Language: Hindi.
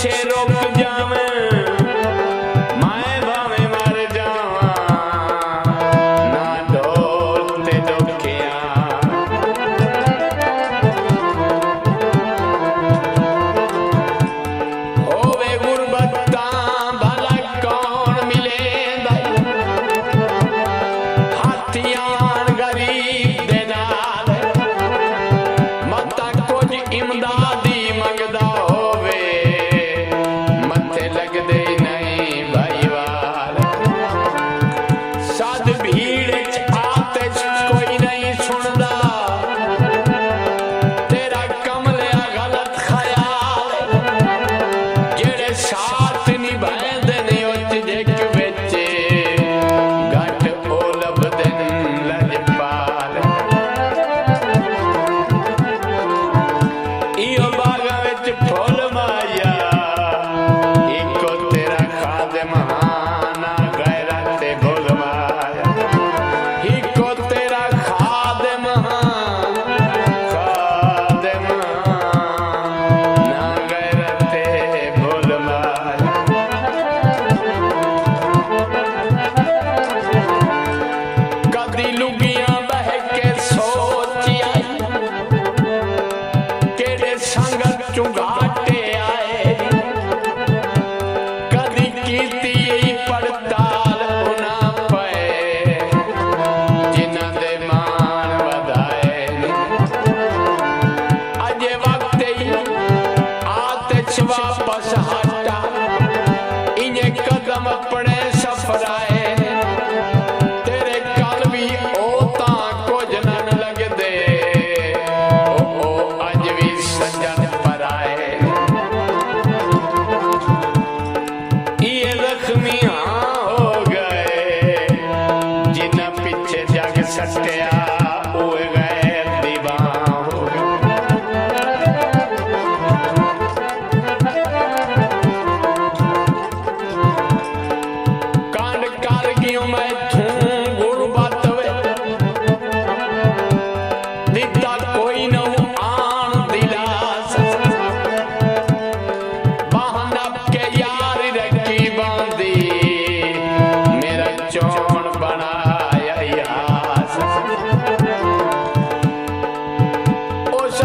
पिछे रुक जावे मैं भावे मर जावा ना ढोल ते दुखिया होवे गुरबत्ता भला कौन मिले हाथियां गरीब दे नाल मता कुछ इमदादी मंगदा होवे मथे लगदे नहीं भाईवाल सद भीड़ च आते कोई नहीं सुनदा तेरा कमलिया गलत ख्याल जेड़े साथ निभांदे ने उच जिक विच घट ओ लभदे लजपाल इहो बाग विच फुल माया इको तेरा खादिम ना गैरत भुल माया इको तेरा खादिम ना गैरत भुल माया कदी लुगियां बह के सोचिया केड़े संगत चुगाटे आए कदी कीती पड़ताल उना पे जिन्हां दे मान वधाए अजे वक्त आतिश वापस हटा इन्हें कदम अपने सफराए तेरे कल भी ओ तां कुछ नन लगदे ओ अज भी सजन पर आए ये जख्मियां हो गए जिन्हां पिछे जग सटिया ओए गए दीवां हो गए कांड कर गियो मैं थूं गुरबत वे दिता कोई न आन दिलास बहाना के यार रखी बांधी मेरा चौन बनाया यास उस